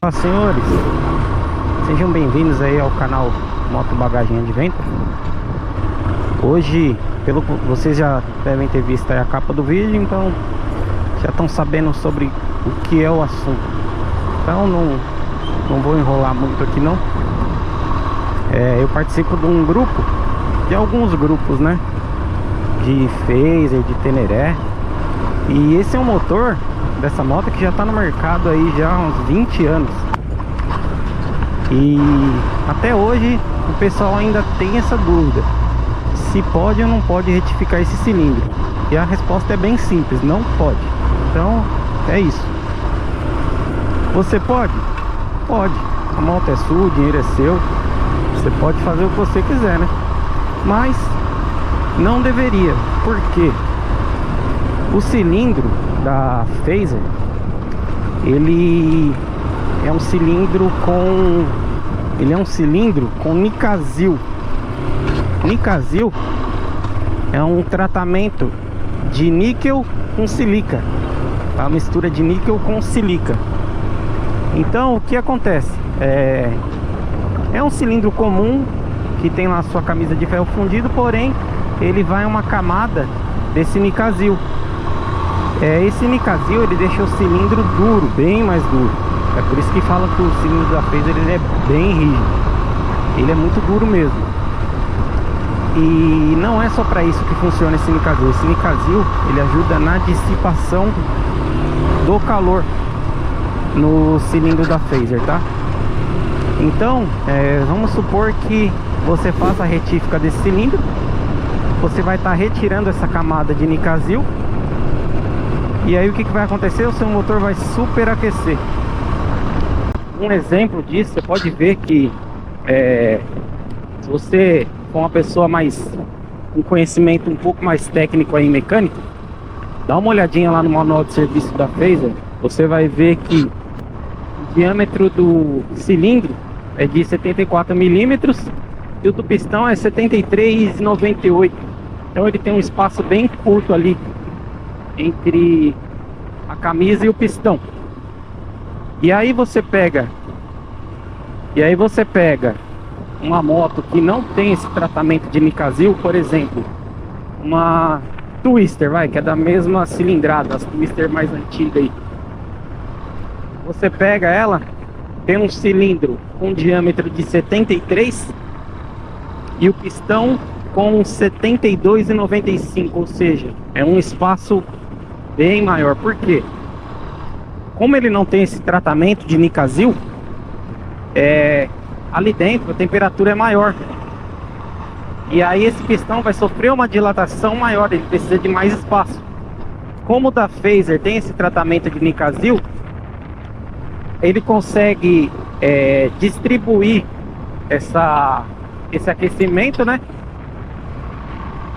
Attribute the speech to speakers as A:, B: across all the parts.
A: Olá, senhores, sejam bem-vindos aí ao canal Moto Bagagem Adventure. Hoje, vocês já devem ter visto aí a capa do vídeo, então já estão sabendo sobre o que é o assunto. Então não vou enrolar muito aqui não. Eu participo de um grupo, de alguns grupos, né, de Phaser, de Teneré. E esse é um motor dessa moto que já está no mercado aí já há uns 20 anos. E até hoje o pessoal ainda tem essa dúvida, se pode ou não pode retificar esse cilindro. E a resposta é bem simples, não pode. Então é isso. Você pode? Pode. A moto é sua, o dinheiro é seu. Você pode fazer o que você quiser, né? Mas não deveria. Por quê? O cilindro da Phaser, ele é um cilindro com Nicazil. Nicazil é um tratamento de níquel com silica, a mistura de níquel com silica. Então o que acontece? É um cilindro comum que tem lá a sua camisa de ferro fundido, porém ele vai uma camada desse Nicazil. Esse Nicazil, ele deixa o cilindro duro, bem mais duro. É por isso que falam que o cilindro da Phaser ele é bem rígido. Ele é muito duro mesmo. E não é só para isso que funciona esse Nicazil. Esse Nicazil, ele ajuda na dissipação do calor no cilindro da Phaser, tá? Então, vamos supor que você faça a retífica desse cilindro. Você vai estar retirando essa camada de Nicazil. E aí o que vai acontecer? O seu motor vai superaquecer. Um exemplo disso, você pode ver que se você for uma pessoa com conhecimento um pouco mais técnico aí em mecânica, dá uma olhadinha lá no manual de serviço da Phaser. Você vai ver que o diâmetro do cilindro é de 74 milímetros e o do pistão é 73,98. Então ele tem um espaço bem curto ali entre a camisa e o pistão. E aí você pega uma moto que não tem esse tratamento de Nicazil, por exemplo, uma Twister, que é da mesma cilindrada, as Twister mais antigas aí. Você pega ela, tem um cilindro com diâmetro de 73 e o pistão com 72,95, ou seja, é um espaço bem maior. Por quê? Como ele não tem esse tratamento de Nicazil, ali dentro a temperatura é maior. E aí esse pistão vai sofrer uma dilatação maior, ele precisa de mais espaço. Como o da Phaser tem esse tratamento de Nicazil, ele consegue distribuir esse aquecimento, né?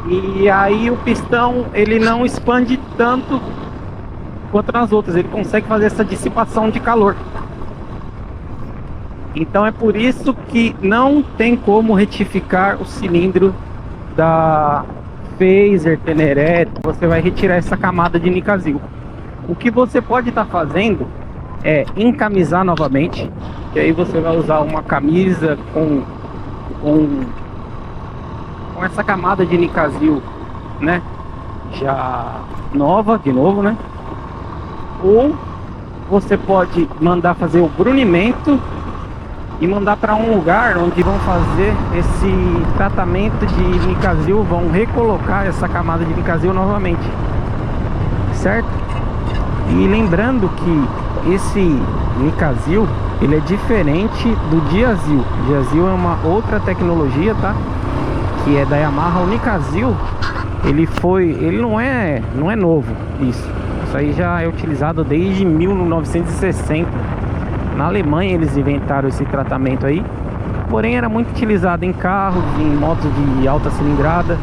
A: E aí o pistão ele não expande tanto quanto nas outras, ele consegue fazer essa dissipação de calor. Então é por isso que não tem como retificar o cilindro da Phaser, Teneré. Você vai retirar essa camada de Nicazil. O que você pode estar fazendo é encamisar novamente, e aí você vai usar uma camisa com essa camada de Nicazil, né, já nova, de novo, né? Ou você pode mandar fazer o brunimento e mandar para um lugar onde vão fazer esse tratamento de Nicazil, vão recolocar essa camada de Nicazil novamente, certo? E lembrando que esse Nicazil, ele é diferente do Diazil. O Diazil é uma outra tecnologia, tá? Que é da Yamaha. O Nicazil, ele não é novo. Isso aí já é utilizado desde 1960. Na Alemanha eles inventaram esse tratamento aí, porém era muito utilizado em carros, em motos de alta cilindrada.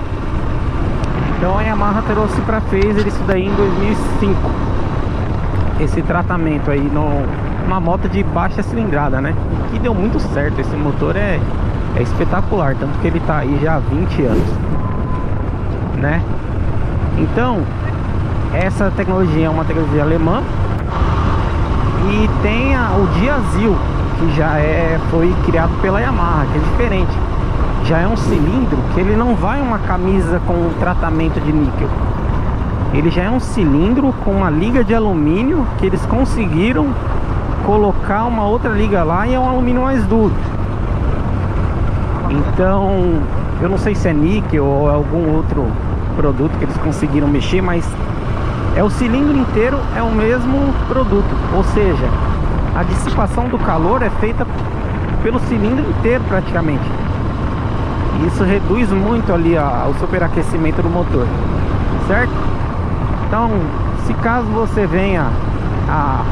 A: Então a Yamaha trouxe para Phaser isso daí em 2005, esse tratamento aí numa moto de baixa cilindrada, né? Que deu muito certo. Esse motor é espetacular, tanto que ele tá aí já há 20 anos, né? Então essa tecnologia é uma tecnologia alemã E tem o Diesel, que já foi criado pela Yamaha, que é diferente. Já é um cilindro que ele não vai uma camisa com tratamento de níquel. Ele já é um cilindro com uma liga de alumínio que eles conseguiram colocar uma outra liga lá e é um alumínio mais duro. Então, eu não sei se é níquel ou algum outro produto que eles conseguiram mexer, mas o cilindro inteiro é o mesmo produto. Ou seja, a dissipação do calor é feita pelo cilindro inteiro praticamente. Isso reduz muito ali o superaquecimento do motor, certo? Então, se caso você venha a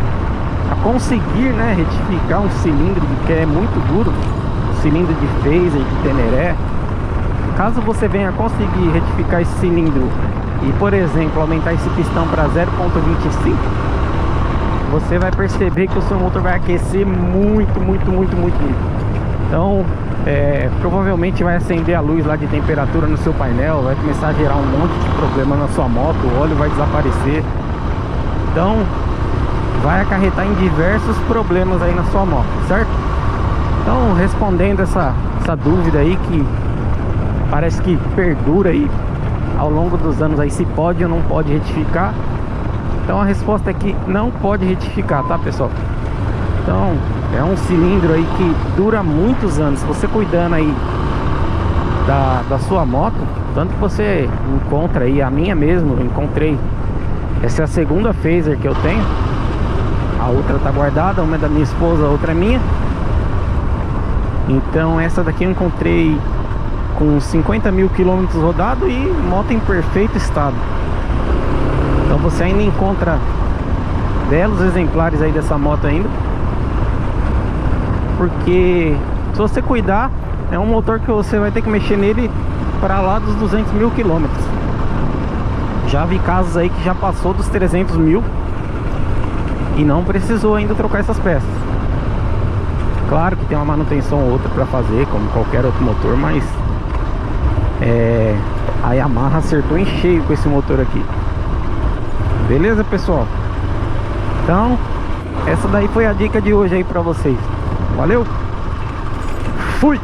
A: conseguir, né, retificar um cilindro que é muito duro, cilindro de phaser, de Teneré, caso você venha conseguir retificar esse cilindro e, por exemplo, aumentar esse pistão para 0,25, você vai perceber que o seu motor vai aquecer muito. Então, provavelmente vai acender a luz lá de temperatura no seu painel, vai começar a gerar um monte de problema na sua moto, o óleo vai desaparecer. Então, vai acarretar em diversos problemas aí na sua moto, certo? Então, respondendo essa dúvida aí que parece que perdura aí ao longo dos anos aí, se pode ou não pode retificar. Então a resposta é que não pode retificar, tá, pessoal? Então é um cilindro aí que dura muitos anos. Se você cuidando aí da sua moto, tanto que você encontra aí, a minha mesmo, eu encontrei. Essa é a segunda phaser que eu tenho. A outra tá guardada, uma é da minha esposa, a outra é minha. Então essa daqui eu encontrei com 50 mil quilômetros rodados e moto em perfeito estado. Então você ainda encontra belos exemplares aí dessa moto ainda, porque se você cuidar, é um motor que você vai ter que mexer nele para lá dos 200 mil quilômetros. Já vi casos aí que já passou dos 300 mil e não precisou ainda trocar essas peças. Claro que tem uma manutenção ou outra para fazer, como qualquer outro motor, mas a Yamaha acertou em cheio com esse motor aqui. Beleza, pessoal? Então, essa daí foi a dica de hoje aí pra vocês. Valeu? Fui!